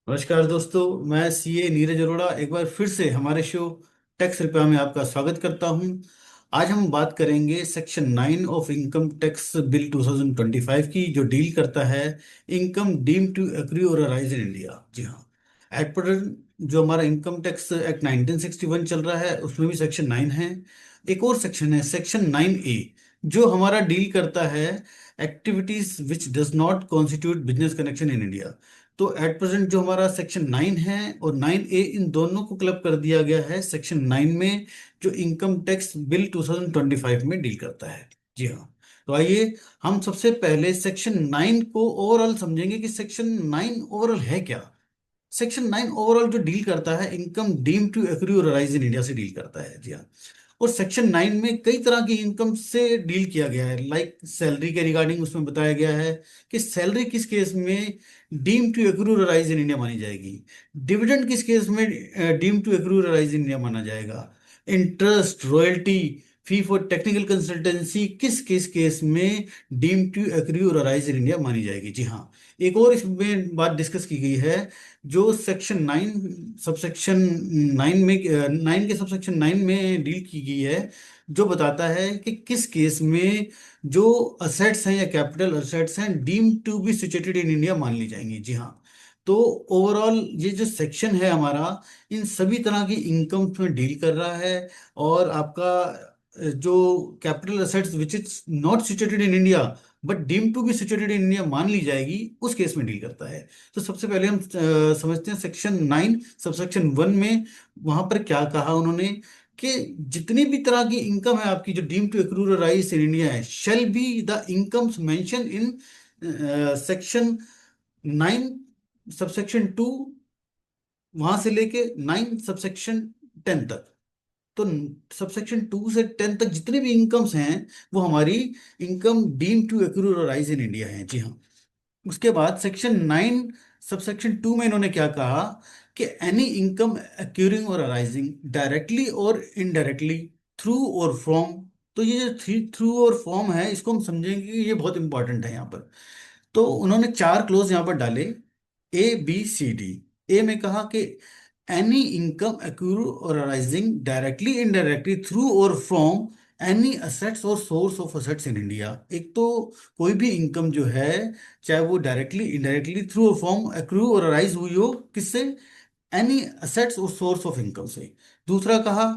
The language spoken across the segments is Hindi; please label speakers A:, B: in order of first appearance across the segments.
A: नमस्कार दोस्तों, मैं सीए नीरज अरोड़ा एक बार फिर से हमारे शो टैक्स रुपया में आपका स्वागत करता हूं। आज हम बात करेंगे section 9 of income tax bill 2025 की, जो डील करता है इनकम डीम टू एक्रू और अराइज इन इंडिया। जी हाँ, एट प्रेजेंट जो हमारा इनकम टैक्स एक्ट 1961 चल रहा है, उसमें भी सेक्शन 9 है। एक और सेक्शन है सेक्शन 9A, जो हमारा डील करता है activities which does not constitute business connection in India. तो एट प्रेजेंट जो हमारा सेक्शन 9 है और 9A, इन दोनों को क्लब कर दिया गया है सेक्शन 9 में, जो इनकम टैक्स बिल 2025 में डील करता है। जी हाँ, तो आइए हम सबसे पहले सेक्शन 9 को ओवरऑल समझेंगे कि सेक्शन 9 ओवरऑल है क्या। सेक्शन 9 ओवरऑल जो डील करता है इनकम डीम टू एक्रू और राइज इन इंडिया से डील करता है। जी हाँ, और सेक्शन 9 में कई तरह की इनकम से डील किया गया है। लाइक सैलरी के रिगार्डिंग उसमें बताया गया है कि सैलरी किस केस में डीम टू एक्रू और राइज इन इंडिया मानी जाएगी, डिविडेंड किस केस में डीम टू एक्रू और राइज इन इंडिया माना जाएगा, interest, royalty, fee for technical consultancy किस किस केस में डीम टू एक्रू और राइज इन इंडिया मानी जाएगी। जी हाँ, एक और इसमें बात डिस्कस की गई है, जो सेक्शन 9 सबसेक्शन 9 में 9 के सबसेक्शन 9 में डील की गई है, जो बताता है कि किस केस में जो असेट्स हैं या कैपिटल असेट्स हैं deem to be situated in India मान ली जाएंगी। जी हाँ, तो ओवरऑल ये जो सेक्शन है हमारा, इन सभी तरह की इनकम में डील कर रहा है। और आपका जो capital assets which is not situated in India but deem to be situated in India मान ली जाएगी, उस केस में डील करता है। तो सबसे पहले हम समझते हैं सेक्शन 9 सबसेक्शन 1 में वहां पर क्या कहा उन्होंने, कि जितनी भी तरह की इनकम है आपकी जो deem to accrue rise in India है, shall be the incomes mention in section 9 subsection 2, वहां से लेके 9 सबसेक्शन 10 तक। तो सबसेक्शन 2 से 10 तक जितने भी इनकम्स हैं, वो हमारी income deem to accrue rise in India है। जी हाँ, उसके बाद सेक्शन 9 सबसेक्शन 2 में इन्होंने क्या कहा कि एनी इनकम अक्यूरिंग और अराइजिंग डायरेक्टली और इनडायरेक्टली थ्रू और फ्रॉम। तो ये जो थ्री थ्रू और फ्रॉम है, इसको हम समझेंगे कि ये बहुत इंपॉर्टेंट है यहाँ पर। तो उन्होंने चार क्लोज यहाँ पर डाले, ABCD। ए में कहा कि एनी इनकम अक्यूर और अराइजिंग डायरेक्टली इनडायरेक्टली थ्रू और फ्रॉम एनी असेट्स और source of assets in India. एक तो कोई भी इनकम जो है, चाहे वो डायरेक्टली इनडायरेक्टली थ्रू और फ्रॉम एक्रू और अराइज हुई हो, किससे, एनी असेट्स और सोर्स ऑफ इनकम से। दूसरा कहा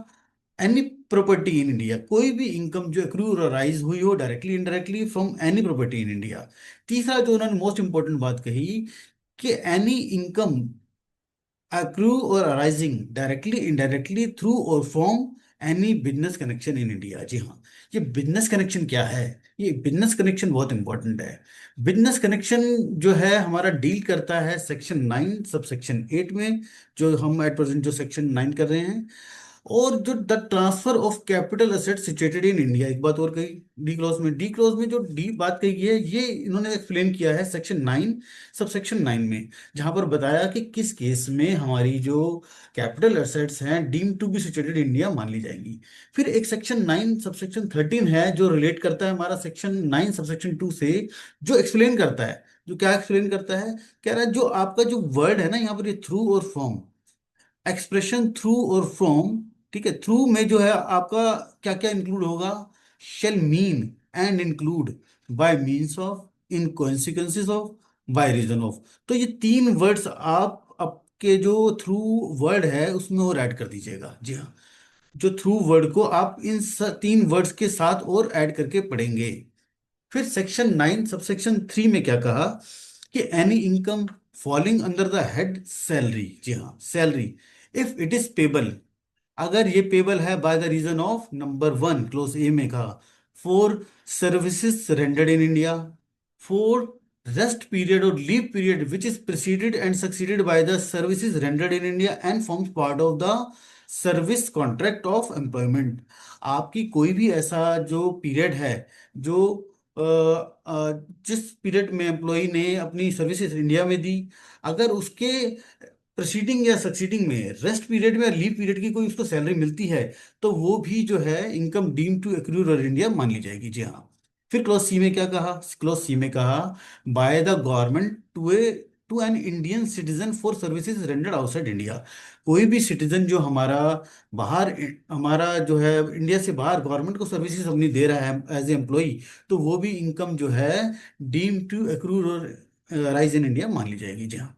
A: एनी प्रॉपर्टी इन इंडिया, कोई भी इनकम जो एक्रू और राइज हुई हो directly indirectly from any property in India. तीसरा जो उन्होंने मोस्ट इंपॉर्टेंट बात कही, कि any income accrue or arising directly indirectly through or from any business connection in India। जी हाँ, ये बिजनेस कनेक्शन क्या है, ये बिजनेस कनेक्शन बहुत इंपॉर्टेंट है। बिजनेस कनेक्शन जो है हमारा डील करता है सेक्शन 9 सब सेक्शन 8 में, जो हम एट प्रेजेंट जो सेक्शन 9 कर रहे हैं। और जो the transfer of capital asset situated in India, एक बात और कही डी क्लॉज में जो डी बात कही है, ये इन्होंने एक्सप्लेन किया है सेक्शन 9 सब सेक्शन 9 में, जहां पर बताया कि किस केस में हमारी जो कैपिटल एसेट्स हैं deem to be situated India मान ली जाएंगी। फिर एक सेक्शन 9 सबसेक्शन 13 है, जो रिलेट करता है हमारा सेक्शन 9 सबसेक्शन 2 से, जो एक्सप्लेन करता है, जो क्या एक्सप्लेन करता है, कह रहा है जो आपका जो वर्ड है ना यहाँ पर, ये थ्रू और फ्रॉम, एक्सप्रेशन थ्रू और फ्रॉम, ठीक है, थ्रू में जो है आपका क्या क्या इंक्लूड होगा, shall mean and include, by means of, in consequences of, by reason of. तो ये तीन वर्ड्स आप आपके जो थ्रू वर्ड है उसमें और ऐड कर दीजिएगा। जी हाँ, जो थ्रू वर्ड को आप इन तीन वर्ड्स के साथ और ऐड करके पढ़ेंगे। फिर सेक्शन 9 सबसेक्शन 3 में क्या कहा, कि any income falling under the head salary. जी हाँ, salary if it is payable, अगर ये पेबल है by the reason of number 1 clause A में कहा, for services rendered in India, for rest period और leave period which is preceded and succeeded by the services rendered in India and forms part of the service contract of employment. आपकी कोई भी ऐसा जो पीरियड है, जो जिस पीरियड में एम्प्लॉय ने अपनी सर्विसेज इंडिया में दी, अगर उसके प्रीसीडिंग या सक्सीडिंग में रेस्ट पीरियड में या लीव पीरियड की कोई उसको सैलरी मिलती है, तो वो भी जो है इनकम डीम टू एक्रूर इंडिया मान ली जाएगी। जी हाँ, फिर क्लॉज सी में क्या कहा, क्लॉज सी में कहा, by the government to a to an Indian citizen for services rendered outside India. कोई भी सिटीजन जो हमारा बाहर, हमारा जो है इंडिया से बाहर गवर्नमेंट को सर्विसेज अपनी दे रहा है एज ए एम्प्लॉई, तो वो भी इनकम जो है deem to accrue rise in India मान ली जाएगी। जी हाँ।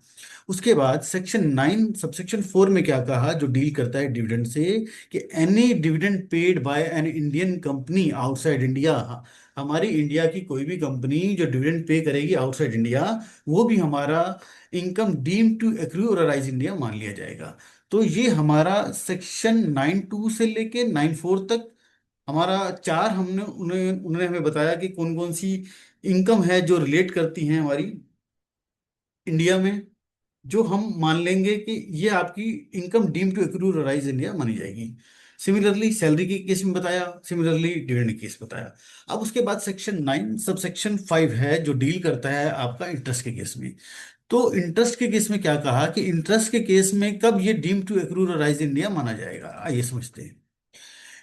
A: उसके बाद सेक्शन 9 सबसेक्शन 4 में क्या कहा, जो डील करता है डिविडेंड से, कि any dividend paid by an Indian company outside India, हमारी इंडिया की कोई भी कंपनी जो डिविडेंड पे करेगी आउटसाइड इंडिया, वो भी हमारा इनकम डीम टू एक्रू और राइज इंडिया मान लिया जाएगा। तो ये हमारा सेक्शन 9(2) से लेके 9(4) तक हमारा चार, हमने उन्हें उन्होंने हमें बताया कि कौन कौन सी इनकम है जो रिलेट करती हैं हमारी इंडिया में, जो हम मान लेंगे कि ये आपकी income deem to accrue rise India मानी जाएगी। सिमिलरली सैलरी के केस में बताया, सिमिलरली डिविडेंड केस बताया। अब उसके बाद सेक्शन 9 सबसेक्शन 5 है जो डील करता है आपका इंटरेस्ट के केस में। तो इंटरेस्ट के केस में क्या कहा कि इंटरेस्ट के केस में कब ये deem to accrue rise India माना जाएगा, आइए समझते हैं।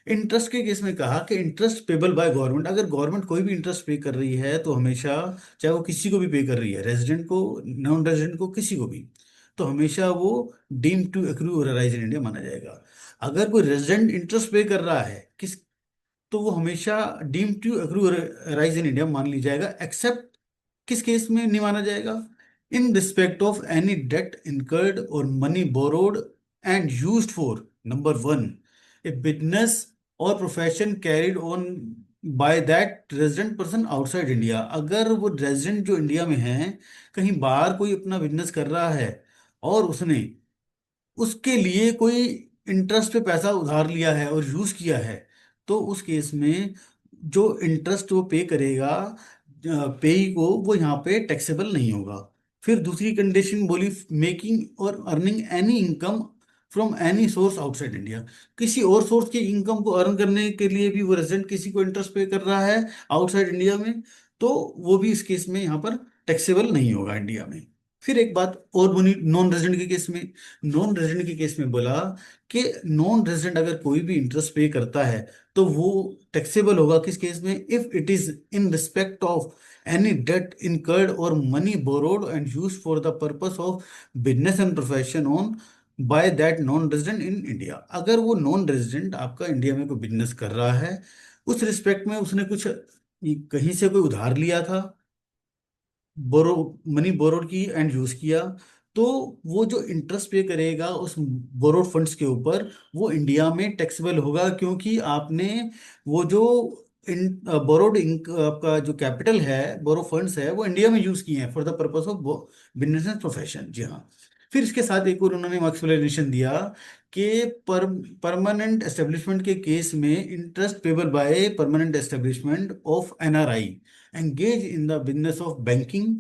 A: इंटरेस्ट के केस में कहा कि इंटरेस्ट पेबल बाय गवर्नमेंट, अगर गवर्नमेंट कोई भी इंटरेस्ट पे कर रही है तो हमेशा, चाहे वो किसी को भी पे कर रही है, रेजिडेंट को, नॉन रेजिडेंट को, किसी को भी, तो हमेशा वो deem to accrue rise in India माना जाएगा। अगर कोई रेजिडेंट इंटरेस्ट पे कर रहा है किस, तो वो हमेशा deem to accrue rise in India मान ली जाएगा, एक्सेप्ट किस केस में नहीं माना जाएगा, in respect of any debt incurred और money borrowed and used for number 1 a business और profession carried on by that resident person outside India. अगर वो रेजिडेंट जो इंडिया में है, कहीं बाहर कोई अपना बिजनेस कर रहा है और उसने उसके लिए कोई इंटरेस्ट पे पैसा उधार लिया है और यूज किया है, तो उस केस में जो इंटरेस्ट वो पे करेगा पेई को, वो यहाँ पे टैक्सेबल नहीं होगा। फिर दूसरी कंडीशन बोली, मेकिंग और earning any income from any source outside India. किसी और सोर्स की इनकम को अर्न करने के लिए भी वो रेजिडेंट किसी को इंटरेस्ट पे कर रहा है आउटसाइड इंडिया में, तो वो भी इस केस में यहाँ पर टैक्सेबल नहीं होगा इंडिया में। फिर एक बात और बनी नॉन रेजिडेंट के केस में। नॉन रेजिडेंट के केस में बोला कि नॉन रेजिडेंट अगर कोई भी इंटरेस्ट पे करता है तो वो टैक्सेबल होगा किस केस में, if it is in respect of any debt incurred और money borrowed and use for the purpose of business and profession on by that non resident in India. अगर वो नॉन रेजिडेंट आपका इंडिया में कोई बिजनेस कर रहा है, उस रिस्पेक्ट में उसने कुछ कहीं से कोई उधार लिया था, बोरो मनी बोरोड की एंड यूज किया, तो वो जो इंटरेस्ट पे करेगा उस बोरोड फंड्स के ऊपर, वो इंडिया में टैक्सेबल होगा, क्योंकि आपने वो जो इन बोरोड आपका जो कैपिटल है, बोरो फंड्स है, वो इंडिया में यूज किए हैं for the purpose of business and profession. जी हाँ। फिर इसके साथ एक और उन्होंने एक्सप्लेनेशन दिया कि परमानेंट एस्टेब्लिशमेंट के केस में interest payable by permanent establishment of NRI engage in the business of banking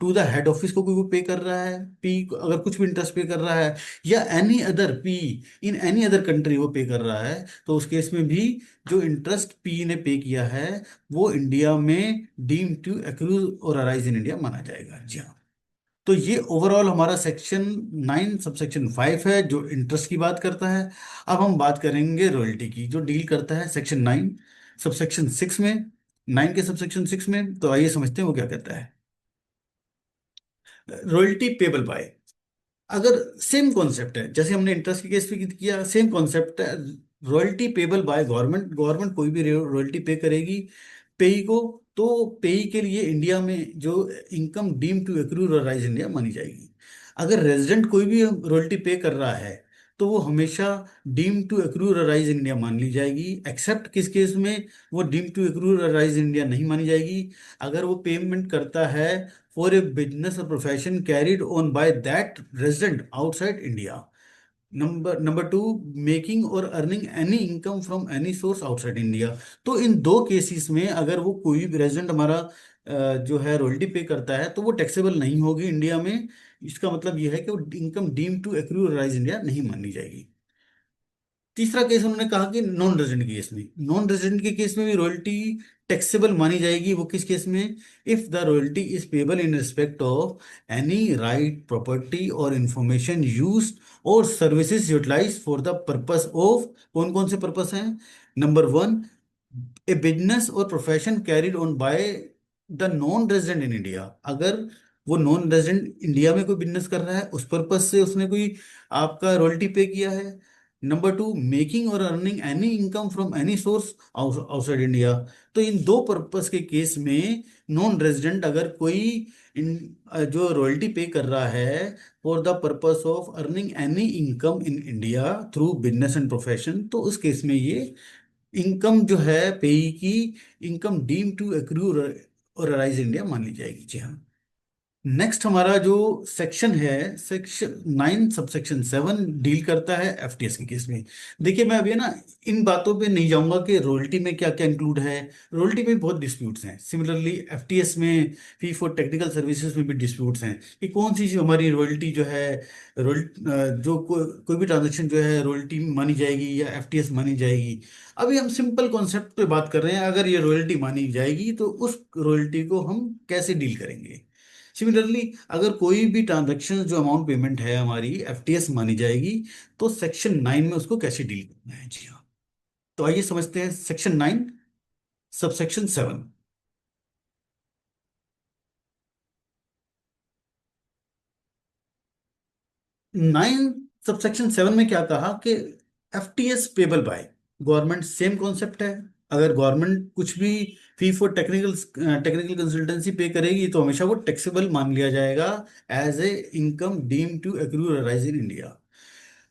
A: to the head office को कोई वो पे कर रहा है, पी अगर कुछ भी इंटरेस्ट पे कर रहा है, या any other P in any other country वो पे कर रहा है, तो उस केस में भी जो इंटरेस्ट पी ने पे किया है वो इंडिया में डीम टू एक्रूज और अराइज इन इंडिया माना जाएगा। जी हाँ। तो ये ओवरऑल हमारा सेक्शन 9 सबसेक्शन 5 है जो इंटरेस्ट की बात करता है। अब हम बात करेंगे रॉयल्टी की, जो डील करता है सेक्शन 9 सबसेक्शन 6 में, 9 के सबसेक्शन 6 में। तो आइए समझते हैं वो क्या कहता है। रॉयल्टी पेबल बाय, अगर सेम कॉन्सेप्ट है जैसे हमने इंटरेस्ट के केस पे किया, सेम कॉन्सेप्ट है। Royalty payable by government, government कोई भी रॉयल्टी पे करेगी पेई को, तो पेई के लिए इंडिया में जो income deem to accrue rise India मानी जाएगी। अगर रेजिडेंट कोई भी रॉयल्टी पे कर रहा है तो वो हमेशा deem to accrue rise India मान ली जाएगी, एक्सेप्ट किस केस में वो deem to accrue rise India नहीं मानी जाएगी, अगर वो पेमेंट करता है फॉर ए बिजनेस और profession carried on by that resident outside India. Number 2, making और earning any income from any source outside India. तो इन दो केसेस में अगर वो कोई भी रेजिडेंट हमारा जो है रॉयल्टी पे करता है तो वो टैक्सेबल नहीं होगी इंडिया में। इसका मतलब यह है कि वो income deem to accrue rise India नहीं मानी जाएगी। तीसरा केस उन्होंने कहा कि नॉन रेजिडेंट केस में, नॉन रेजिडेंट के केस में भी रॉयल्टी टैक्सेबल मानी जाएगी। वो किस केस में, if the royalty is payable in respect of any right property और इंफॉर्मेशन यूज और services utilise for the purpose of, कौन कौन से पर्पस हैं, नंबर 1 ए बिजनेस और profession carried on by the non resident in India. अगर वो नॉन रेजिडेंट इंडिया में कोई बिजनेस कर रहा है, उस पर्पज से उसने कोई आपका रॉयल्टी पे किया है। नंबर टू, मेकिंग और earning any income from any source outside India. तो इन दो पर्पस के केस में नॉन रेजिडेंट अगर कोई जो रॉयल्टी पे कर रहा है for the purpose of earning any income in India through business and profession, तो उस केस में ये इनकम जो है पेई की इनकम डीम टू एक्रू और अराइज इंडिया मान ली जाएगी। जी हाँ। नेक्स्ट हमारा जो सेक्शन है, सेक्शन 9 सबसेक्शन 7 डील करता है एफटीएस के केस में। देखिए मैं अभी ना इन बातों पे नहीं जाऊंगा कि रॉयल्टी में क्या क्या इंक्लूड है। रॉयल्टी में बहुत डिस्प्यूट्स हैं, सिमिलरली एफटीएस में फी फॉर टेक्निकल सर्विसेज में भी डिस्प्यूट्स हैं कि कौन सी जो हमारी रॉयल्टी जो है, जो कोई भी ट्रांजेक्शन जो है रॉयल्टी मानी जाएगी या एफटीएस मानी जाएगी। अभी हम सिंपल कॉन्सेप्ट पे बात कर रहे हैं, अगर ये रॉयल्टी मानी जाएगी तो उस रॉयल्टी को हम कैसे डील करेंगे। सिमिलरली अगर कोई भी ट्रांजैक्शन जो अमाउंट पेमेंट है हमारी एफटीएस मानी जाएगी, तो सेक्शन 9 में उसको कैसे डील करना है। जी हाँ। तो आइए समझते हैं सेक्शन 9 सबसेक्शन 7। 9 सबसेक्शन 7 में क्या कहा कि FTS payable by government, same concept है। अगर गवर्नमेंट कुछ भी fee for technical technical consultancy pay करेगी तो हमेशा वो टैक्सेबल मान लिया जाएगा as a income deem to accrue rise in India.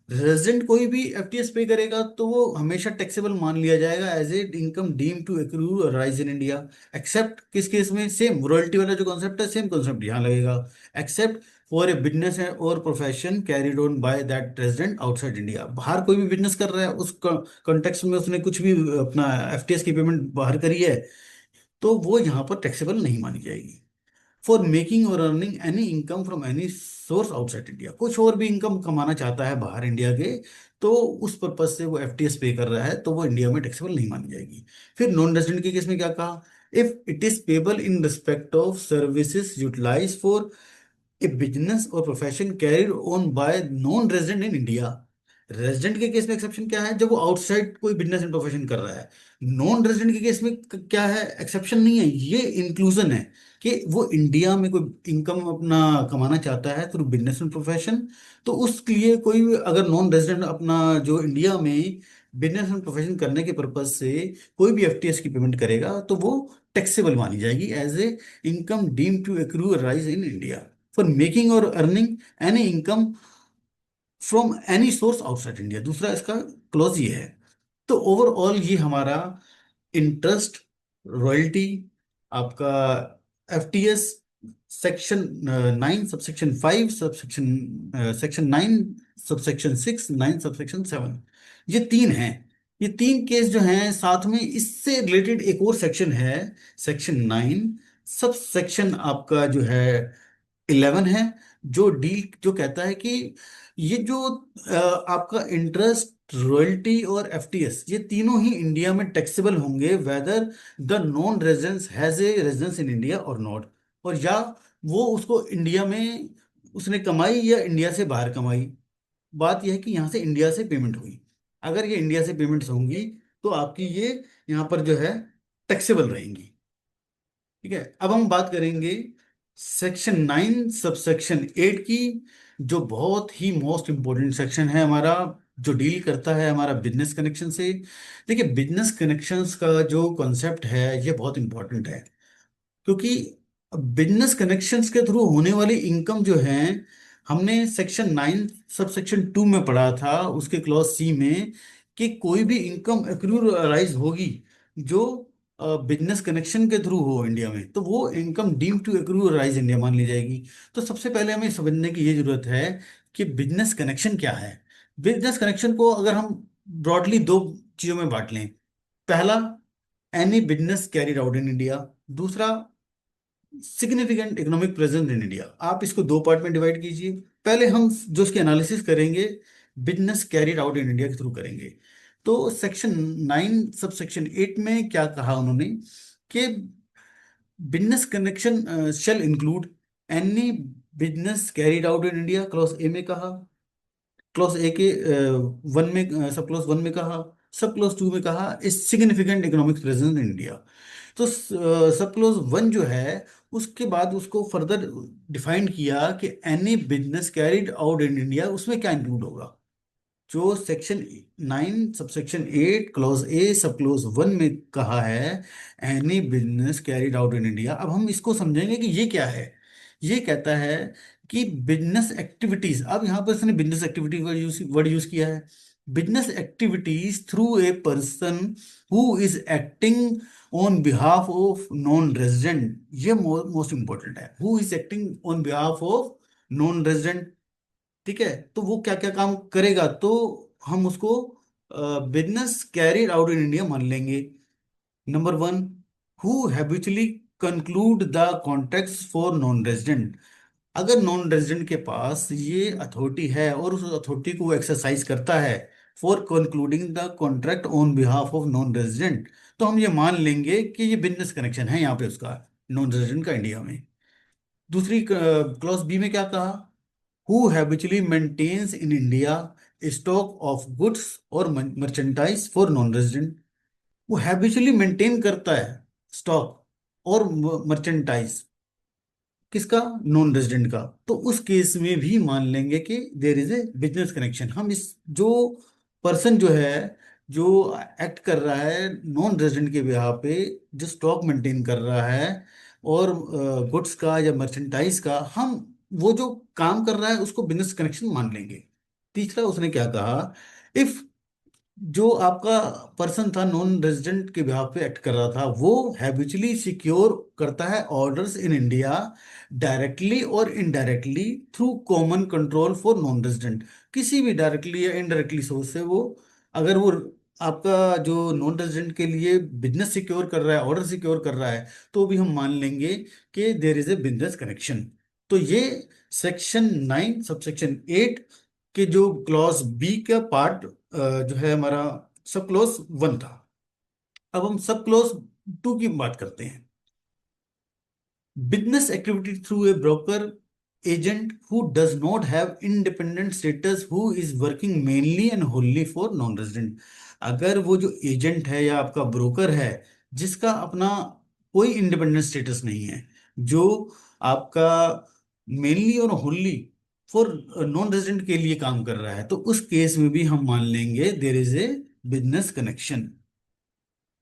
A: Resident कोई भी एफटीएस पे करेगा तो वो हमेशा टैक्सेबल मान लिया जाएगा as a income deem to accrue rise in India. Except किस केस में, सेम रॉयल्टी वाला जो कॉन्सेप्ट है सेम कॉन्सेप्ट यहाँ लगेगा। एक्सेप्ट फॉर ए बिजनेस और profession carried on by that resident outside India. बाहर कोई भी बिजनेस कर रहा है, उस कॉन्टेक्स्ट में उसने कुछ भी अपना एफटीएस की पेमेंट बाहर करी है, तो वो यहाँ पर टैक्सेबल नहीं मानी जाएगी। फॉर मेकिंग और earning any income from any source outside India, कुछ और भी इनकम कमाना चाहता है बाहर इंडिया के, तो उस पर्पज से वो एफटीएस पे कर रहा है तो वो इंडिया में टैक्सेबल नहीं मानी जाएगी। फिर नॉन रेजिडेंट के केस में क्या कहा, if it is payable in respect of services utilise for a business और profession carried on by non resident in India. Resident के केस में एक्सेप्शन क्या है, जब वो आउटसाइड कोई बिजनेस एंड प्रोफेशन कर रहा है। नॉन रेजिडेंट के केस में क्या है, एक्सेप्शन नहीं है, ये इंक्लूजन है कि वो इंडिया में कोई इनकम अपना कमाना चाहता है थ्रू बिजनेस एंड प्रोफेशन। तो उसके लिए कोई भी अगर नॉन रेजिडेंट अपना जो इंडिया में बिजनेस एंड प्रोफेशन करने के पर्पज से कोई भी एफटीएस की पेमेंट करेगा तो वो टैक्सेबल मानी जाएगी as a income deem to accrue rise in India for making और earning any income from any source outside India. दूसरा इसका क्लॉज ये है। तो ओवरऑल ये हमारा इंटरेस्ट, रॉयल्टी, आपका FTS, section 9 subsection 5, section 9 subsection 6, 9 subsection 7, ये तीन हैं। ये तीन केस जो हैं, साथ में इससे रिलेटेड एक और सेक्शन है, सेक्शन 9 सब सेक्शन आपका जो है 11 है, जो कहता है कि ये जो आपका इंटरेस्ट, रॉयल्टी और एफटीएस, ये तीनों ही इंडिया में टैक्सेबल होंगे whether the non residence has a residence in India और नॉट, और या वो उसको इंडिया में उसने कमाई या इंडिया से बाहर कमाई। बात यह है कि यहाँ से इंडिया से पेमेंट हुई, अगर ये इंडिया से पेमेंट्स होंगी तो आपकी ये यहाँ पर जो है टैक्सेबल रहेंगी। ठीक है, अब हम बात करेंगे सेक्शन 9 सबसेक्शन 8 की, जो बहुत ही मोस्ट इंपॉर्टेंट सेक्शन है हमारा, जो डील करता है हमारा बिजनेस कनेक्शन से। देखिए बिजनेस कनेक्शंस का जो कॉन्सेप्ट है ये बहुत इंपॉर्टेंट है, क्योंकि बिजनेस कनेक्शंस के थ्रू होने वाली इनकम जो है, हमने सेक्शन 9 सब सेक्शन 2 में पढ़ा था उसके क्लॉज सी में, कि कोई भी इनकम एक्रूराइज होगी जो बिजनेस कनेक्शन के थ्रू हो इंडिया में, तो वो इनकम डीम टू एक्रूराइज इंडिया मान ली जाएगी। तो सबसे पहले हमें समझने की ये जरूरत है कि बिजनेस कनेक्शन क्या है। बिजनेस कनेक्शन को अगर हम ब्रॉडली दो चीजों में बांट लें, पहला any business carried out in India, दूसरा significant economic presence in India. आप इसको दो पार्ट में डिवाइड कीजिए। पहले हम जो इसकी एनालिसिस करेंगे business carried out in India के थ्रू करेंगे। तो सेक्शन 9 सब सेक्शन 8 में क्या कहा उन्होंने कि business connection shall include any business carried out in India, clause A में कहा, क्लॉज ए के वन में, सब क्लॉज वन में कहा, सब क्लॉज टू में कहा is significant economic presence in India. तो सब क्लॉज वन जो है उसके बाद उसको फर्दर डिफाइन किया कि any business carried out in India, उसमें क्या इंक्लूड होगा। जो section 9 subsection 8 clause A sub clause 1 में कहा है, any business carried out in India. अब हम इसको समझेंगे कि ये क्या है। ये कहता है कि बिजनेस एक्टिविटीज, अब यहाँ पर इसने बिजनेस एक्टिविटी वर्ड यूज किया है। Business activities through a person who is acting on behalf of non resident, ये मोस्ट इंपॉर्टेंट है, who is acting on behalf of non resident. ठीक है, तो वो क्या क्या काम करेगा, तो हम उसको business carried out in India मान लेंगे। Number 1, who habitually conclude the contracts for non resident. अगर नॉन रेजिडेंट के पास ये अथॉरिटी है और उस अथॉरिटी को वो एक्सरसाइज करता है for concluding the contract on behalf of non resident, तो हम ये मान लेंगे कि ये बिजनेस कनेक्शन है यहाँ पे उसका, नॉन रेजिडेंट का इंडिया में। दूसरी क्लॉज बी में क्या कहा, who habitually maintains in India stock of goods और merchandise for non-resident। वो habitually maintain करता है स्टॉक और मर्चेंटाइज, किसका, नॉन रेजिडेंट का। तो उस केस में भी मान लेंगे कि there is a business connection. हम इस जो पर्सन जो है, जो एक्ट कर रहा है नॉन रेजिडेंट के बिहार पे, जो स्टॉक मेंटेन कर रहा है और गुड्स का या मर्चेंटाइज का, हम वो जो काम कर रहा है उसको बिजनेस कनेक्शन मान लेंगे। तीसरा उसने क्या कहा, इफ जो आपका पर्सन था नॉन रेजिडेंट के बिहाफ पे एक्ट कर रहा था, वो हैबिचुअली सिक्योर करता है ऑर्डर्स इन इंडिया डायरेक्टली और indirectly through common control for non resident. किसी भी डायरेक्टली या इनडायरेक्टली सोर्स से वो, अगर वो आपका जो नॉन रेजिडेंट के लिए बिजनेस सिक्योर कर रहा है, ऑर्डर सिक्योर कर रहा है, तो भी हम मान लेंगे कि there is a business connection. तो ये सेक्शन 9 सबसेक्शन 8 के जो क्लॉज बी का पार्ट जो है हमारा, सब क्लोज 1 था। अब हम सब क्लोज 2 की बात करते हैं। Business activity through a broker agent who does not have independent status who is working mainly and होनली for non resident. अगर वो जो एजेंट है या आपका ब्रोकर है जिसका अपना कोई इंडिपेंडेंट स्टेटस नहीं है, जो आपका मेनली और होनली फॉर नॉन रेजिडेंट के लिए काम कर रहा है, तो उस केस में भी हम मान लेंगे देर इज ए बिजनेस कनेक्शन।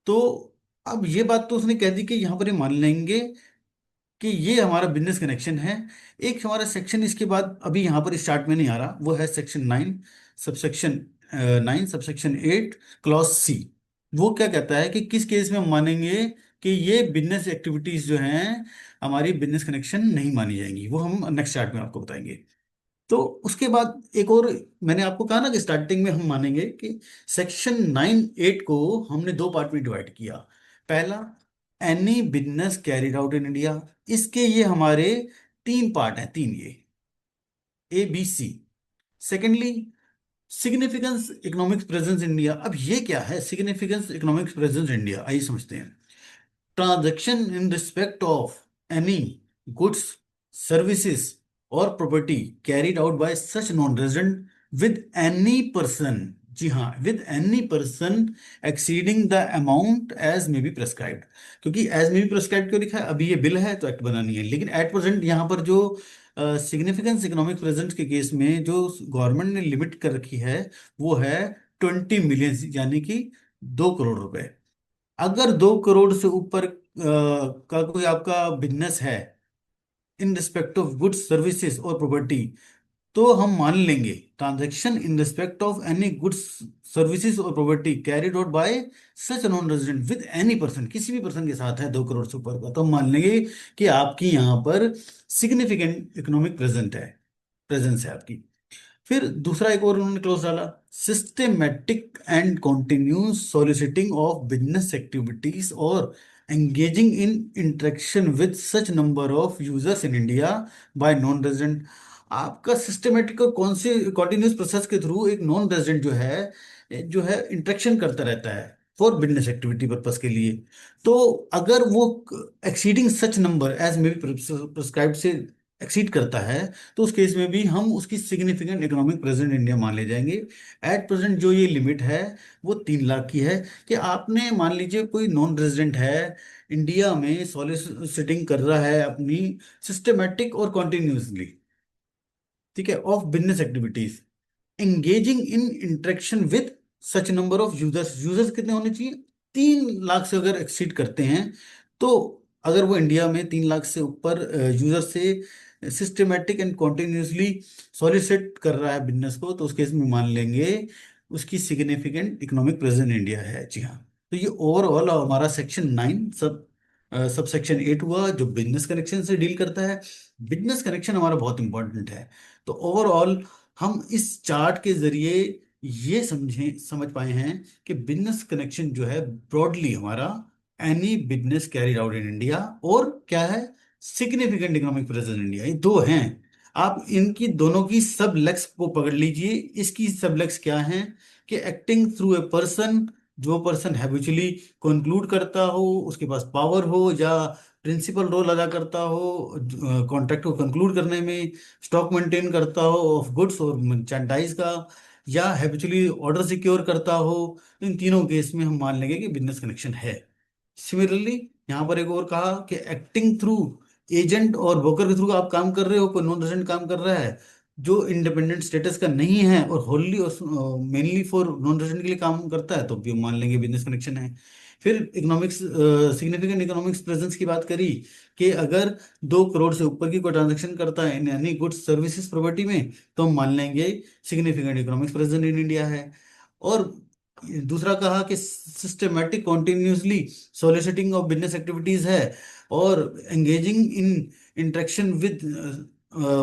A: तो अब ये बात तो उसने कह दी कि यहाँ पर ये मान लेंगे कि ये हमारा बिजनेस कनेक्शन है। एक हमारा सेक्शन इसके बाद अभी यहाँ पर स्टार्ट में नहीं आ रहा, वो है section 9 subsection 9 subsection 8 clause C. वो क्या कहता है कि किस केस में हम मानेंगे कि ये बिजनेस एक्टिविटीज जो हैं हमारी बिजनेस कनेक्शन नहीं मानी जाएंगी, वो हम नेक्स्ट चार्ट में आपको बताएंगे। तो उसके बाद एक और, मैंने आपको कहा ना कि स्टार्टिंग में हम मानेंगे कि सेक्शन 9 8 को हमने दो पार्ट में डिवाइड किया। पहला, any business carried out in India, इसके ये हमारे तीन पार्ट हैं, तीन ये ABC। Secondly, significance economic presence India. अब ये क्या है सिग्निफिकेंस इकोनॉमिक प्रेजेंस इंडिया, आइए समझते हैं। transaction in respect of any goods, services or property carried out by such non-resident with any person, जी हाँ, with any person exceeding the amount as may be prescribed। क्योंकि as may be prescribed क्यों लिखा है, अभी ये बिल है तो एक्ट बनानी है, लेकिन एट प्रेजेंट यहाँ पर जो सिग्निफिकेंस इकोनॉमिक प्रेजेंस के केस में जो गवर्नमेंट ने लिमिट कर रखी है वो है 20 मिलियन, यानी कि 2 करोड़ रुपए। अगर 2 करोड़ से ऊपर का कोई आपका बिजनेस है in respect of goods services और प्रॉपर्टी, तो हम मान लेंगे transaction in respect of any goods services और property carried out by such non resident with any person, किसी भी पर्सन के साथ है 2 करोड़ से ऊपर का, तो हम मान लेंगे कि आपकी यहाँ पर सिग्निफिकेंट इकोनॉमिक प्रेजेंस है आपकी। फिर दूसरा एक और उन्होंने क्लोज डाला, systematic and continuous soliciting of business activities और engaging in interaction with such number of users in India by non resident. आपका सिस्टेमेटिक और कौन से कॉन्टिन्यूस प्रोसेस के थ्रू एक नॉन रेजिडेंट जो है इंटरेक्शन करता रहता है फॉर बिजनेस एक्टिविटी पर्पस के लिए। तो अगर वो exceeding such number as may be prescribed से एक्सीड करता है, तो उस केस में भी हम उसकी सिग्निफिकेंट इकोनॉमिक प्रेजेंट इंडिया मान ले जाएंगे। एट प्रेजेंट जो ये लिमिट है वो 3 लाख की है, कि आपने मान लीजिए कोई नॉन रेजिडेंट है इंडिया में सॉलिसिटिंग कर रहा है अपनी सिस्टमेटिक और कॉन्टिन्यूसली, ठीक है, of business activities, engaging in interaction with such number of users. Users कितने होने चाहिए? 3 लाख से अगर एक्सीड करते हैं तो, अगर वो इंडिया में 3 लाख से ऊपर यूजर से सिस्टमेटिक एंड कॉन्टिन्यूसली सॉलिसिट कर रहा है बिजनेस को, तो उस केस में मान लेंगे उसकी सिग्निफिकेंट इकोनॉमिक प्रेजेंस इंडिया है। जी हाँ। तो ये ओवरऑल हमारा सेक्शन 9 सब सेक्शन 8 हुआ, जो बिजनेस कनेक्शन से डील करता है। बिजनेस कनेक्शन हमारा बहुत इंपॉर्टेंट है। तो ओवरऑल हम इस चार्ट के जरिए ये समझ पाए हैं कि बिजनेस कनेक्शन जो है ब्रॉडली हमारा any business carried out in India, और क्या है, significant economic presence in India, ये दो हैं। आप इनकी दोनों की सब लेक्स को पकड़ लीजिए। इसकी सब लेक्स क्या हैं कि एक्टिंग थ्रू ए पर्सन, जो पर्सन हैबिचुअली कंक्लूड करता हो, उसके पास पावर हो या प्रिंसिपल रोल अदा करता हो कॉन्ट्रैक्ट को कंक्लूड करने में, स्टॉक मेंटेन करता हो ऑफ गुड्स और मर्चेंडाइज का, या हैबिचुअली ऑर्डर सिक्योर करता हो, इन तीनों केस में हम मान लेंगे कि बिजनेस कनेक्शन है। सिमिलरली यहाँ पर एक और कहा कि एक्टिंग थ्रू एजेंट और ब्रोकर के थ्रू आप काम कर रहे हो, कोई नॉन रेजिडेंट काम कर रहा है जो इंडिपेंडेंट स्टेटस का नहीं है और होली और मेनली फॉर नॉन रेजिडेंट के लिए काम करता है, तो भी हम मान लेंगे बिजनेस कनेक्शन है। फिर इकोनॉमिक्स, सिग्निफिकेंट इकोनॉमिक्स प्रेजेंस की बात करी कि अगर 2 करोड़ से ऊपर की कोई ट्रांजेक्शन करता है in any goods services property में, तो हम मान लेंगे significant economics present in India है। और दूसरा कहा कि systematic continuously soliciting of business activities है, और engaging in interaction with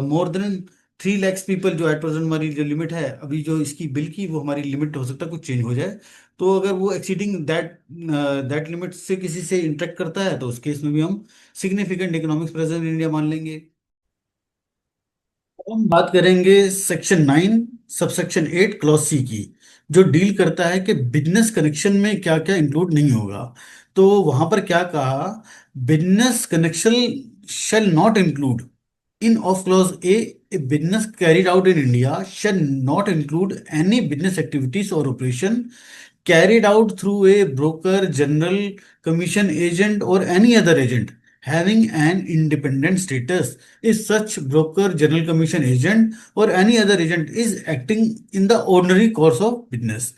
A: more than 3 lakh people, जो एट प्रेजेंट हमारी जो लिमिट है अभी जो इसकी बिल की, वो हमारी लिमिट हो सकता है कुछ चेंज हो जाए। तो अगर वो एक्सीडिंग दैट लिमिट से किसी से इंटरेक्ट करता है, तो उस केस में भी हम significant economics presence in India मान लेंगे। अब हम बात करेंगे सेक्शन 9 सबसेक्शन 8 क्लॉज सी की, जो डील करता है कि बिजनेस कनेक्शन में क्या क्या इंक्लूड नहीं होगा। तो वहां पर क्या कहा, business connection shall not include in of clause A business carried out in India shall not include any business activities और operation carried out through a broker, general commission agent, or any other agent having an independent status. If such broker, general commission agent, or any other agent is acting in the ordinary course of business,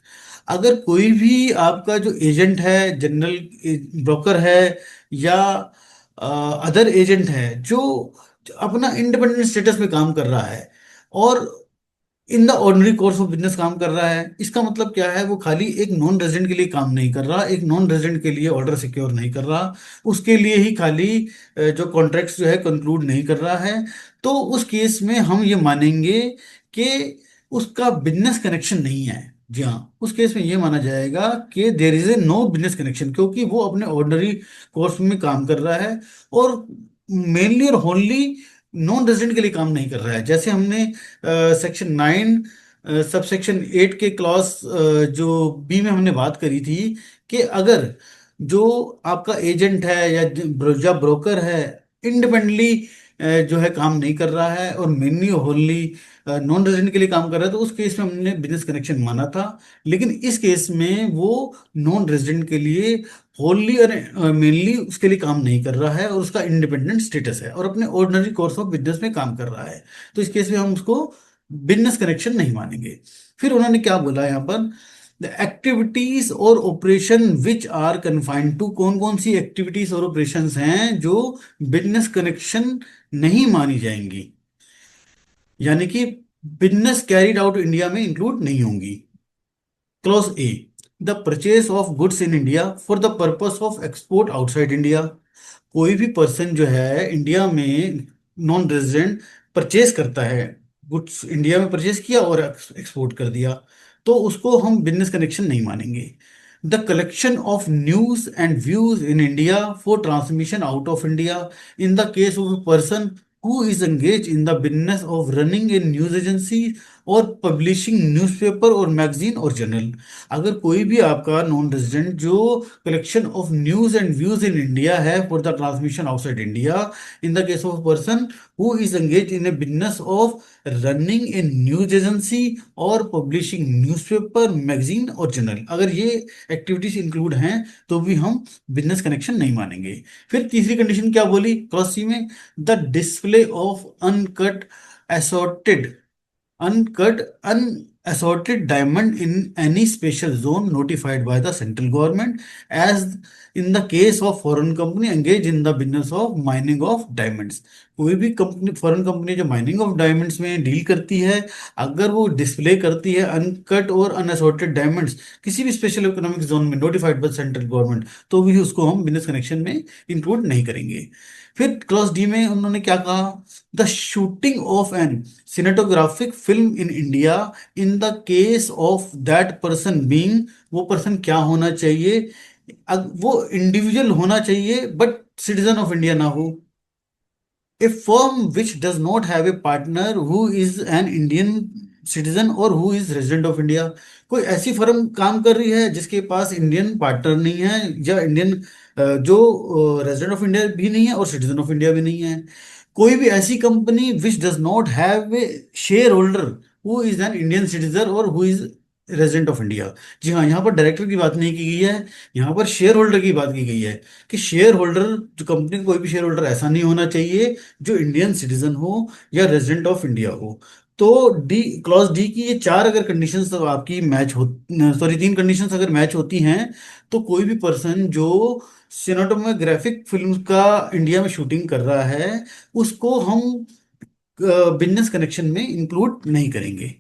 A: अगर कोई भी आपका जो एजेंट है, जनरल ब्रोकर है, या अदर एजेंट है जो अपना इंडिपेंडेंट स्टेटस में काम कर रहा है और in the ordinary course of business काम कर रहा है, इसका मतलब क्या है, वो खाली एक नॉन रेजिडेंट के लिए काम नहीं कर रहा, एक नॉन रेजिडेंट के लिए ऑर्डर सिक्योर नहीं कर रहा, उसके लिए ही खाली जो कॉन्ट्रैक्ट्स जो है कंक्लूड नहीं कर रहा है, तो उस केस में हम ये मानेंगे कि उसका बिजनेस कनेक्शन नहीं है। जी हाँ, उस केस में ये माना जाएगा कि there is a no business connection, क्योंकि वो अपने ऑर्डिनरी कोर्स में काम कर रहा है और मेनली और होनली नॉन रेजिडेंट के लिए काम नहीं कर रहा है। जैसे हमने सेक्शन 9 सबसेक्शन 8 के क्लॉज जो बी में हमने बात करी थी कि अगर जो आपका एजेंट है या ब्रोकर है इंडिपेंडेंटली जो है काम नहीं कर रहा है और मेनली होनली नॉन रेजिडेंट के लिए काम कर रहा है, तो उस केस में हमने बिजनेस कनेक्शन माना था। लेकिन इस केस में वो नॉन रेजिडेंट के लिए होनली और मेनली उसके लिए काम नहीं कर रहा है और उसका इंडिपेंडेंट स्टेटस है और अपने ऑर्डिनरी कोर्स ऑफ बिजनेस में काम कर रहा है, तो इस केस में हम उसको बिजनेस कनेक्शन नहीं मानेंगे। फिर उन्होंने क्या बोला यहाँ पर, द एक्टिविटीज और operation which are confined to, कौन कौन सी एक्टिविटीज और ऑपरेशंस हैं जो बिजनेस कनेक्शन नहीं मानी जाएंगी, यानी कि बिजनेस कैरिड आउट इंडिया में इंक्लूड नहीं होंगी। Clause A, the purchase of goods in India for the purpose of export outside India. कोई भी पर्सन जो है इंडिया में नॉन रेजिडेंट परचेज करता है, गुड्स इंडिया में परचेज किया और एक्सपोर्ट कर दिया, तो उसको हम बिजनेस कनेक्शन नहीं मानेंगे। The collection of news and views in India for transmission out of India, in the case of a person who is engaged in the business of running a news agency और पब्लिशिंग न्यूज़पेपर और मैगजीन और जर्नल। अगर कोई भी आपका नॉन रेजिडेंट जो collection of news and views in India है for the transmission outside India, in the case of person who is engage in a business of running a news agency और पब्लिशिंग न्यूज़पेपर मैगजीन और जर्नल, अगर ये एक्टिविटीज इंक्लूड हैं तो भी हम बिजनेस कनेक्शन नहीं मानेंगे। फिर तीसरी कंडीशन क्या बोली क्लॉज सी में, the display of uncut assorted uncut unassorted diamond in any special zone notified by the central government, as in the case of foreign company engaged in the business of mining of diamonds। कोई भी कंपनी, फॉरेन कंपनी जो माइनिंग ऑफ डायमंड्स में डील करती है, अगर वो डिस्प्ले करती है अनकट और अनअसॉर्टेड डायमंड्स किसी भी स्पेशल इकोनॉमिक जोन में नोटिफाइड बाय सेंट्रल गवर्नमेंट, तो भी उसको हम बिजनेस कनेक्शन में इंक्लूड नहीं करेंगे। फिर क्लॉज डी में उन्होंने क्या कहा, the shooting of an cinematographic film in India in the case of that person being, वो पर्सन क्या होना चाहिए, वो इंडिविजुअल होना चाहिए बट सिटीजन ऑफ इंडिया ना हो। A firm which does not have a partner who is an Indian citizen or who is resident of India। कोई ऐसी फर्म काम कर रही है जिसके पास इंडियन पार्टनर नहीं है, या इंडियन जो रेजिडेंट ऑफ इंडिया भी नहीं है और सिटीजन ऑफ इंडिया भी नहीं है। कोई भी ऐसी company which does not have a share holder who is an Indian citizen और who is resident of India. जी हाँ, यहाँ पर डायरेक्टर की बात नहीं की गई है, यहाँ पर शेयर होल्डर की बात की गई है कि शेयर होल्डर, जो कंपनी का कोई भी शेयर होल्डर ऐसा नहीं होना चाहिए जो इंडियन सिटीजन हो या रेजिडेंट ऑफ इंडिया हो। तो डी, क्लॉज डी की ये चार अगर कंडीशंस तो आपकी मैच हो, सॉरी तीन कंडीशंस अगर मैच होती हैं, तो कोई भी पर्सन जो सिनेमाटोग्राफिक फिल्म का इंडिया में शूटिंग कर रहा है उसको हम बिजनेस कनेक्शन में इंक्लूड नहीं करेंगे।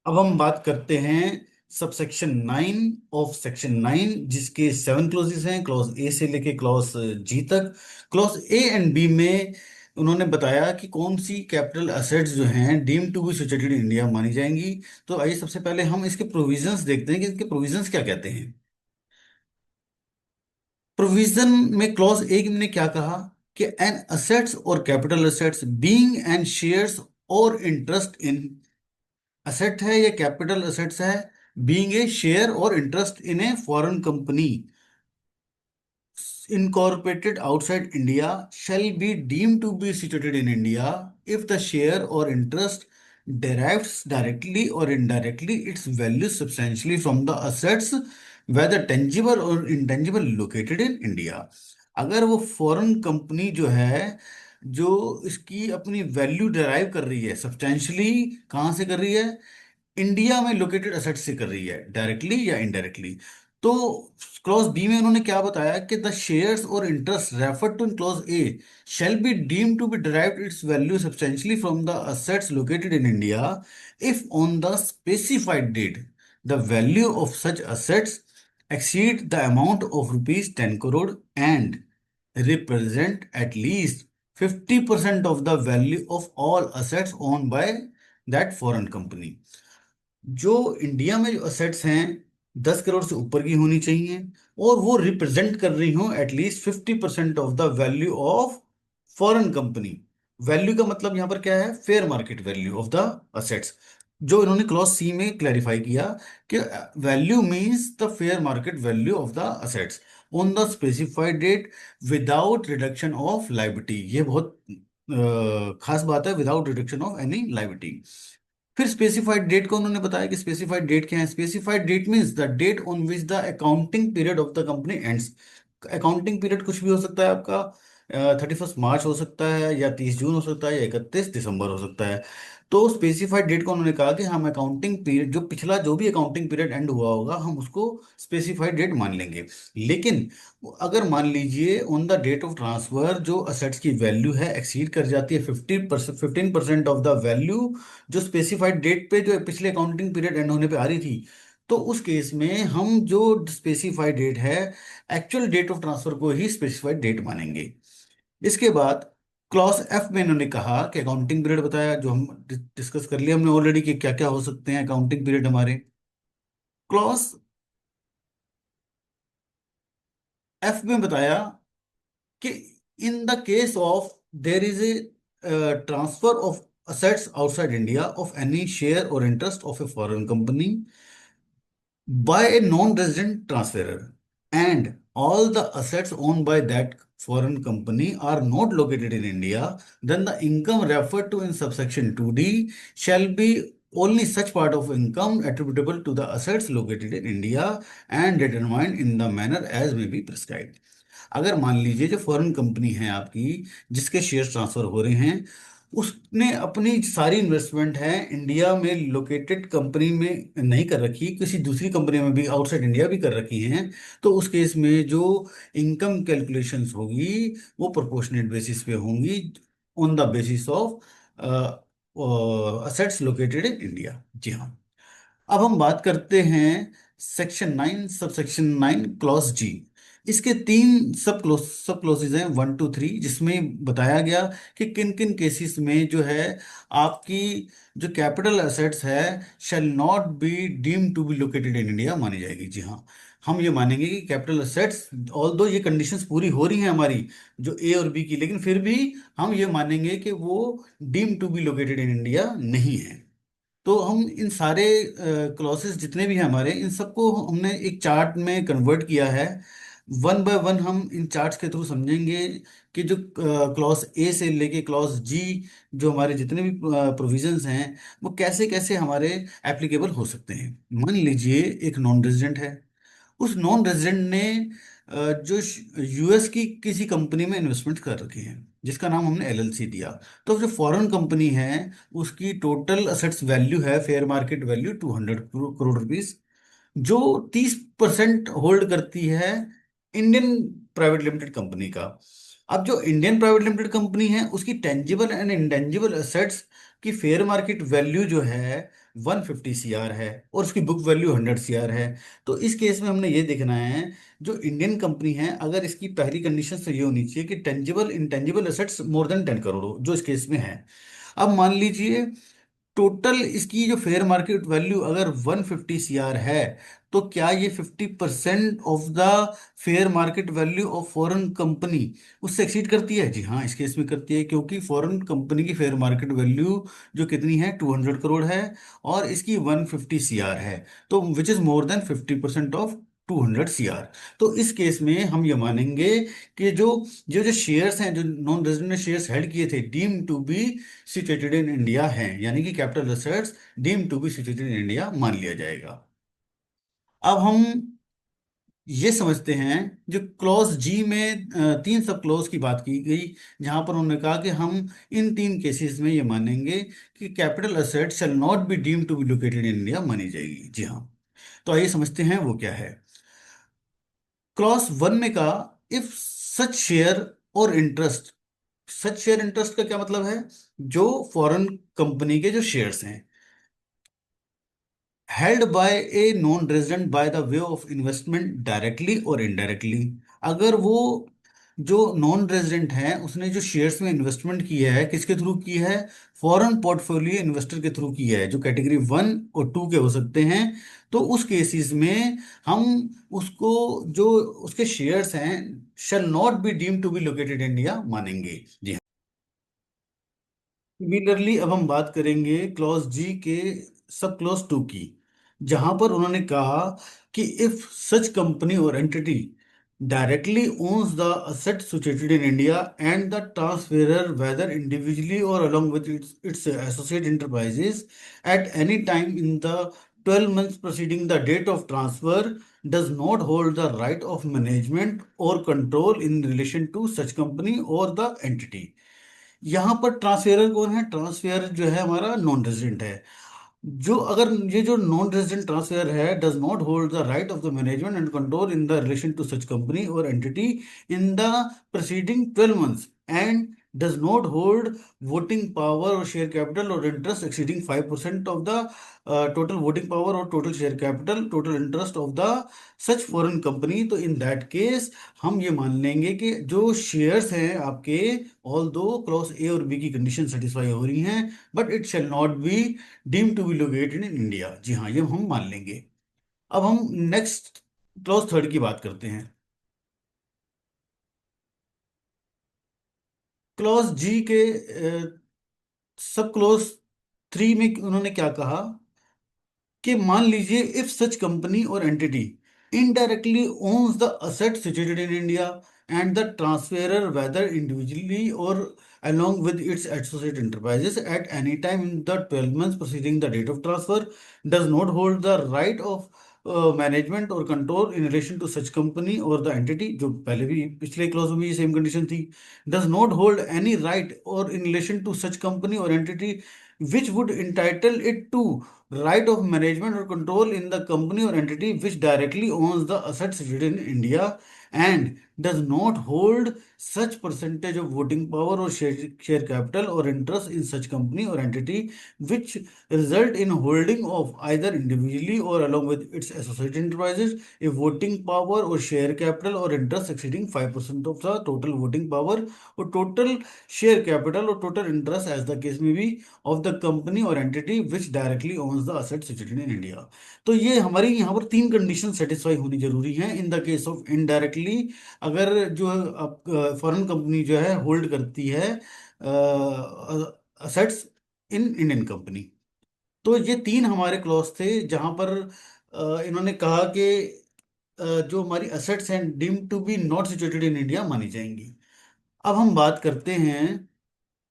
A: अब हम बात करते हैं सबसेक्शन 9 ऑफ सेक्शन 9, जिसके 7 क्लॉजेस हैं, क्लॉज ए से लेके क्लॉज जी तक। क्लॉज ए एंड बी में उन्होंने बताया कि कौन सी कैपिटल असेट्स जो हैं deem to be situated in India मानी जाएंगी। तो आइए सबसे पहले हम इसके प्रोविजंस देखते हैं कि इसके प्रोविजंस क्या कहते हैं। प्रोविजन में क्लॉज ए ने क्या कहा कि एन असेट्स और capital assets being and shares और इंटरेस्ट इन, असेट है या कैपिटल असेट्स है, बीइंग ए शेयर और interest in A foreign company incorporated outside India shall be deemed to be situated in India if the share or interest derives directly or indirectly its value substantially from the assets, whether tangible or intangible, located in India। अगर वो फॉरेन कंपनी जो है, जो इसकी अपनी वैल्यू डिराइव कर रही है सब्सटेंशियली, कहाँ से कर रही है, इंडिया में लोकेटेड असेट से कर रही है, डायरेक्टली या इनडायरेक्टली। तो क्लॉज बी में उन्होंने क्या बताया कि द शेयर्स और interest refer to in clause A shall be deemed to be derived its value substantially from the assets located in India if on the specified date the value of such assets exceed the amount of rupees 10 crore and represent at least 50% of the value of all assets owned by that foreign company। जो इंडिया में जो असेट्स हैं 10 करोड़ से ऊपर की होनी चाहिए और वो रिप्रेजेंट कर रही हो at least 50% of the value of foreign company. Value का मतलब यहाँ पर क्या है, fair market value of the assets. जो इन्होंने क्लॉज सी में क्लैरिफाई किया कि value means the fair market value of the assets on the specified date without reduction of liability. ये बहुत खास बात है, without reduction of any liability. फिर स्पेसिफाइड डेट को उन्होंने बताया कि स्पेसिफाइड डेट क्या है। Specified date means the date on which the accounting period of the company ends. Accounting period कुछ भी हो सकता है आपका, 31 मार्च हो सकता है या 30 जून हो सकता है या 31 दिसंबर हो सकता है। तो स्पेसिफाइड डेट को उन्होंने कहा कि हम अकाउंटिंग पीरियड, जो पिछला जो भी अकाउंटिंग पीरियड एंड हुआ होगा, हम उसको स्पेसिफाइड डेट मान लेंगे। लेकिन अगर मान लीजिए on the date of transfer जो असेट्स की वैल्यू है एक्सीड कर जाती है 15% ऑफ द वैल्यू जो स्पेसिफाइड डेट पे, जो पिछले अकाउंटिंग पीरियड एंड होने पे आ रही थी, तो उस केस में हम जो स्पेसिफाइड डेट है एक्चुअल डेट ऑफ ट्रांसफर को ही स्पेसिफाइड डेट मानेंगे। इसके बाद क्लॉज एफ में इन्होंने कहा कि अकाउंटिंग पीरियड बताया, जो हम डिस्कस कर लिया हमने ऑलरेडी कि क्या क्या हो सकते हैं अकाउंटिंग पीरियड हमारे। क्लॉज एफ में बताया कि इन the case of there is A transfer of assets outside India of any share or interest of a foreign company by a non-resident transferor, and all the assets owned by that foreign company are not located in India, then the income referred to in subsection 2D shall be only such part of income attributable to the assets located in India and determined in the manner as may be prescribed. अगर मान लीजिए जो फॉरेन कंपनी है आपकी, जिसके शेयर ट्रांसफर हो रहे हैं, उसने अपनी सारी इन्वेस्टमेंट है इंडिया में लोकेटेड कंपनी में नहीं कर रखी, किसी दूसरी कंपनी में भी आउटसाइड इंडिया भी कर रखी हैं, तो उस केस में जो इनकम कैलकुलेशंस होगी वो प्रोपोर्शनेट बेसिस पे होंगी, on the basis of assets located in India. जी हाँ। अब हम बात करते हैं सेक्शन 9 सब सेक्शन 9 क्लॉज जी। इसके तीन सब क्लोजेज हैं 1 to 3, जिसमें बताया गया कि किन किन केसेस में जो है आपकी जो कैपिटल एसेट्स है shall not be deem to be located in India मानी जाएगी। जी हाँ, हम ये मानेंगे कि कैपिटल एसेट्स, ऑल दो ये कंडीशंस पूरी हो रही हैं हमारी जो ए और बी की, लेकिन फिर भी हम ये मानेंगे कि वो deem to be located in India नहीं है। तो हम इन सारे क्लॉसेस जितने भी हैं हमारे, इन सबको हमने एक चार्ट में कन्वर्ट किया है। वन बाय वन हम इन चार्ट्स के थ्रू समझेंगे कि जो क्लॉज ए से लेके क्लॉज जी, जो हमारे जितने भी प्रोविजंस हैं वो कैसे कैसे हमारे एप्लीकेबल हो सकते हैं। मान लीजिए एक नॉन रेजिडेंट है, उस नॉन रेजिडेंट ने जो यूएस की किसी कंपनी में इन्वेस्टमेंट कर रखी है, जिसका नाम हमने एलएलसी दिया। तो जो फॉरेन कंपनी है उसकी टोटल असेट्स वैल्यू है, fair market value 200 crore rupees, जो 30% होल्ड करती है इंडियन प्राइवेट लिमिटेड कंपनी का। अब जो इंडियन प्राइवेट लिमिटेड कंपनी है उसकी टेंजिबल एंड इंटेंजिबल एसेट्स की फेयर मार्केट वैल्यू जो है 150 CR है और उसकी बुक वैल्यू 100 CR है। तो इस केस में हमने ये देखना है, जो इंडियन कंपनी है अगर इसकी पहली कंडीशन तो ये होनी चाहिए कि tangible intangible assets more than 10 crore हो, जो इस केस में है। अब मान लीजिए टोटल इसकी जो फेयर मार्केट वैल्यू अगर 150 CR है, तो क्या ये 50% of the fair market value of foreign company उससे एक्सीड करती है? जी हाँ, इस केस में करती है, क्योंकि फॉरेन कंपनी की फेयर मार्केट वैल्यू जो कितनी है 200 करोड़ है और इसकी 150 CR है, तो which is more than 50% of 200 CR। तो इस केस में हम ये मानेंगे कि जो जो जो शेयर्स हैं, जो नॉन रेजिडेंट ने शेयर्स हेल्ड किए थे, deem to be situated in India है, यानी कि capital assets deem to be situated in India मान लिया जाएगा। अब हम ये समझते हैं जो क्लॉज जी में तीन सब क्लॉज की बात की गई, जहां पर उन्होंने कहा कि हम इन तीन केसेस में ये मानेंगे कि capital asset shall not be deem to be located in India मानी जाएगी। जी हाँ, तो आइए समझते हैं वो क्या है। क्लॉज वन में कहा, इफ सच शेयर और इंटरेस्ट, सच शेयर इंटरेस्ट का क्या मतलब है? जो फॉरेन कंपनी के जो शेयर्स हैं held by a non-resident by the way of investment directly और indirectly, अगर वो जो नॉन रेजिडेंट है उसने जो शेयर्स में इन्वेस्टमेंट की है किसके थ्रू की है? फॉरेन पोर्टफोलियो इन्वेस्टर के थ्रू की है, जो कैटेगरी 1 और 2 के हो सकते हैं। तो उस केसेस में हम उसको, जो उसके शेयर्स हैं, shall not be deem to be located India मानेंगे। जी, सिमिलरली अब हम बात करेंगे क्लॉज जी के सब क्लॉज 2 की, जहां पर उन्होंने कहा कि इफ सच कंपनी और entity directly owns the asset situated in India and the transferer whether individually और along with its associate enterprises at any time in the 12 months preceding the date of transfer does not hold the right of management or control in relation to such company or the entity। यहाँ पर ट्रांसफेयर कौन है? ट्रांसफेयर जो है हमारा नॉन रेजिडेंट है। जो अगर ये जो नॉन रेजिडेंट ट्रांसफेयर है does not hold the right of the management and control in the relation to such company और entity in the preceding 12 months and does not hold voting power और शेयर कैपिटल और interest exceeding 5% of the total voting power और total share capital total interest of the such foreign company, तो इन दैट केस हम ये मान लेंगे कि जो शेयर्स हैं आपके, ऑल दो क्लॉज ए और बी की कंडीशन सेटिस्फाई हो रही हैं, but it shall not be deem to be located in India. जी हाँ, ये हम मान लेंगे। अब हम नेक्स्ट क्लॉज थर्ड की बात करते हैं। क्लॉज जी के सब क्लोज 3 में उन्होंने क्या कहा कि मान लीजिए इफ सच कंपनी और entity indirectly owns the asset situated in India and the transferor whether individually or along with its associate enterprises at any time in the 12 months preceding the date of transfer does not hold the right of management or control in relation to such company or the entity जो पहले भी पिछले क्लॉज में भी सेम कंडीशन थी does not hold any right or in relation to such company or entity which would entitle it to right of management or control in the company or entity which directly owns the assets situated in India and does not hold such percentage of voting power or share capital or interest in such company or entity which result in holding of either individually or along with its associated enterprises a voting power or share capital or interest exceeding 5% of the total voting power or total share capital or total interest as the case may be of the company or entity which directly owns the asset situated in India। तो ये हमारी यहाँ पर तीन कंडीशन सेटिस्फाई होनी जरूरी है in the case of indirectly. अगर जो फॉरेन कंपनी जो है होल्ड करती है असेट्स इन इंडियन कंपनी, तो ये तीन हमारे क्लॉज थे जहां पर इन्होंने कहा कि जो हमारी असेट्स हैं deemed to be not situated in India मानी जाएंगी। अब हम बात करते हैं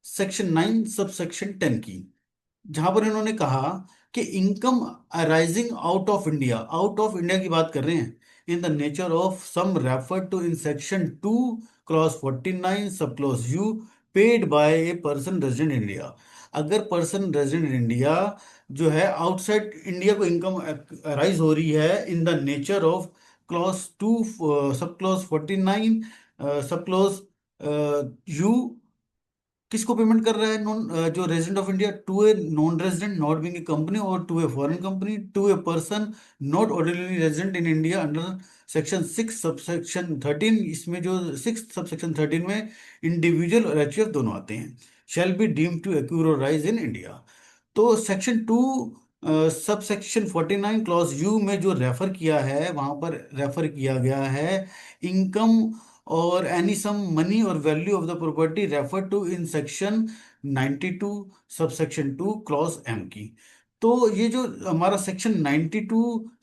A: सेक्शन 9 सब सेक्शन 10 की, जहां पर इन्होंने कहा कि income arising out of India की बात कर रहे हैं in the nature of sum refer to in section 2 clause 49 sub clause U paid by a person resident in India. अगर पर्सन रेजिडेंट इन इंडिया जो है आउटसाइड इंडिया को इनकम अराइज हो रही है in the nature of clause 2 sub clause 49 sub clause you, किसको पेमेंट कर रहा है? नॉन जो resident of India to a non resident not being a company और to a foreign company to a person not ordinary resident in India under section 6 subsection 13। इसमें जो 6 सबसेक्शन 13 में इंडिविजुअल और एचयूएफ दोनों आते हैं, शैल बी डीम्ड टू एक्यूर और राइज इन इंडिया। तो section 2 sub section 49 clause you में जो रेफर किया है वहां पर रेफर किया गया है इनकम और एनी सम मनी और value of the property refer to in section 92 sub section 2 clause M की। तो ये जो हमारा section 92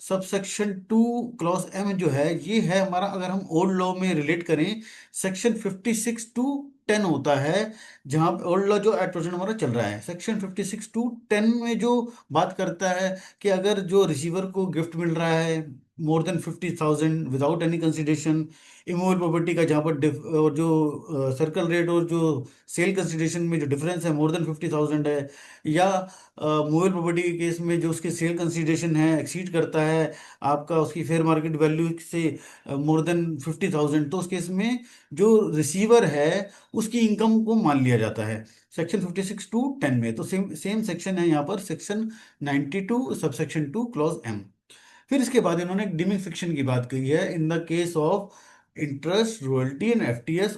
A: sub section 2 clause M जो है ये है हमारा, अगर हम ओल्ड लॉ में रिलेट करें सेक्शन 56 टू 10 होता है, जहां ओल्ड लॉ जो एट प्रेजेंट हमारा चल रहा है सेक्शन 56 टू 10 में जो बात करता है कि अगर जो रिसीवर को गिफ्ट मिल रहा है more than 50,000 without any consideration, immovable property का जहाँ पर और जो सर्कल रेट और जो सेल कंसिडरेशन में जो डिफरेंस है मोर देन 50,000 है, या मूवेबल प्रॉपर्टी के केस में जो उसके सेल कंसिडरेशन है एक्सीड करता है आपका उसकी फेयर मार्केट वैल्यू से मोर देन 50,000, तो उस केस में जो रिसीवर है उसकी इनकम को मान लिया जाता है सेक्शन 56 टू 10 में। तो सेम सेम सेक्शन है यहाँ पर section 92 sub section 2 clause M. फिर इसके बाद इन्होंने एक डिमिंग फिक्शन की बात कही है in the case of interest royalty and FTS.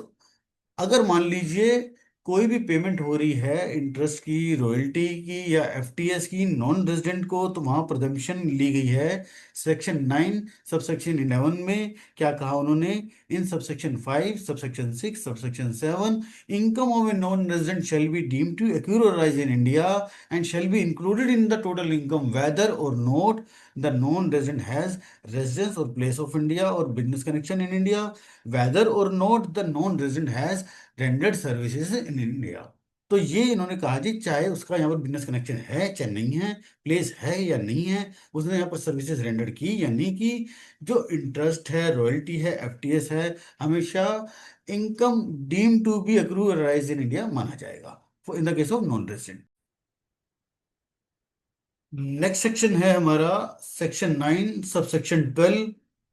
A: अगर मान लीजिए कोई भी पेमेंट हो रही है इंटरेस्ट की, रॉयल्टी की या एफटीएस की नॉन रेजिडेंट को, तो वहां प्रदम्पशन ली गई है सेक्शन 9 सबसेक्शन 11 में। क्या कहा उन्होंने? In subsection 5 subsection 6 subsection 7 income of a non resident shall be deemed to accrue arise in India and shall be included in the total income whether और not the non resident has residence और प्लेस ऑफ इंडिया और business connection in India, whether or not the non-resident has rendered services in India। तो ये इन्होंने कहा जी चाहे उसका यहाँ पर बिजनेस कनेक्शन है चाहे नहीं है, प्लेस है या नहीं है, उसने यहाँ पर सर्विसेज रेंडर की या नहीं की, जो इंटरेस्ट है रॉयल्टी है एफटीएस है हमेशा income deem to be accrue arise in India माना जाएगा in the case of non resident. Next section है हमारा सेक्शन 9 सब सेक्शन 12,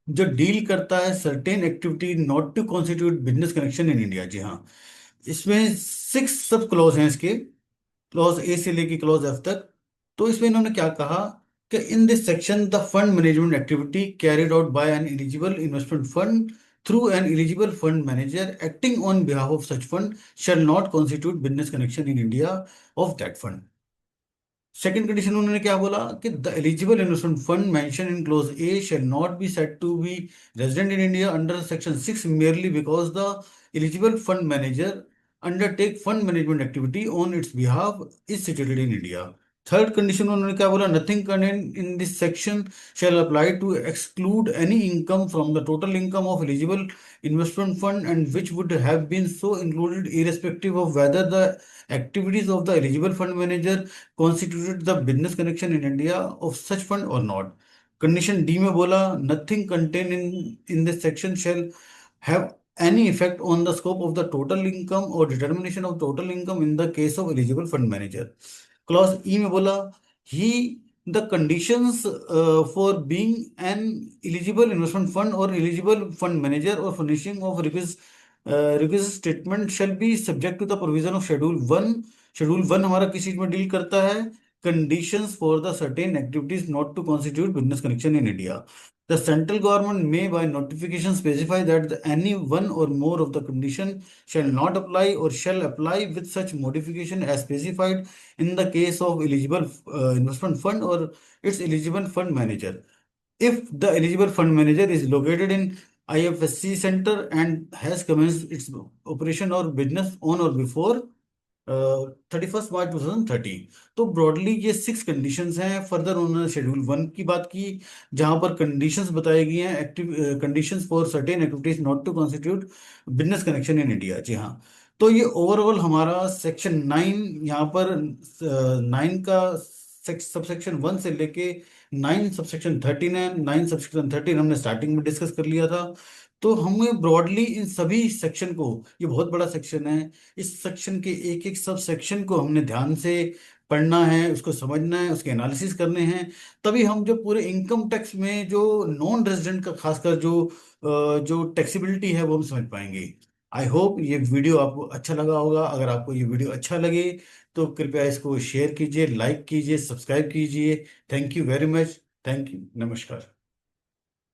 A: जो डील करता है certain activity not to constitute business connection in India. जी हाँ, इसमें 6 सब क्लॉज हैं इसके, क्लॉज ए से लेके क्लॉज एफ तक। तो इसमें इन्होंने क्या कहा कि in this section the fund management activity carried out by an eligible investment fund through an eligible fund manager acting on behalf of such fund shall not constitute business connection in India of that fund. Second condition उन्होंने क्या बोला कि the eligible investment fund mention in clause A shall not be said to be resident in India under section 6 merely because the eligible fund manager undertake fund management activity on its behalf is situated in India. Third condition उन्होंने क्या बोला, nothing contained in this section shall apply to exclude any income from the total income of eligible investment fund and which would have been so included irrespective of whether the activities of the eligible fund manager constituted the business connection in India of such fund or not. Condition D में बोला, nothing contain in this section shall have any effect on the scope of the total income or determination of total income in the case of eligible fund manager. Clause E में बोला, ही the conditions for being an eligible investment fund और एलिजिबल फंड मैनेजर और furnishing of requisite statement shall be subject to the provision of schedule 1. Schedule 1 हमारा किस चीज में डील करता है, conditions for the certain activities not to constitute business connection in India. The central government may by notification specify that any one or more of the condition shall not apply or shall apply with such modification as specified in the case of eligible investment fund or its eligible fund manager. If the eligible fund manager is located in IFSC center and has commenced its operation or business on or before 31 मार्च 2030. तो ब्रॉडली ये 6 कंडीशंस हैं. फर्दर उन्होंने शेड्यूल 1 की बात की जहां पर कंडीशंस बताई गई हैं, active conditions for certain activities not to constitute business connection in India. जी हाँ. तो ये ओवरऑल हमारा सेक्शन 9 यहाँ पर 9 का सबसेक्शन 1 से लेके 9 सबसेक्शन 13 है. 9 सबसेक्शन 13 हमने स्टार्टिंग में डिस्कस कर लिया था. तो हमें ब्रॉडली इन सभी सेक्शन को, ये बहुत बड़ा सेक्शन है, इस सेक्शन के एक एक सब सेक्शन को हमने ध्यान से पढ़ना है, उसको समझना है, उसके एनालिसिस करने हैं. तभी हम जो पूरे इनकम टैक्स में जो नॉन रेजिडेंट का खासकर जो टैक्सेबिलिटी है वो हम समझ पाएंगे. आई होप ये वीडियो आपको अच्छा लगा होगा. अगर आपको ये वीडियो अच्छा लगे तो कृपया इसको शेयर कीजिए, लाइक कीजिए, सब्सक्राइब कीजिए. Thank you very much. Thank you. नमस्कार.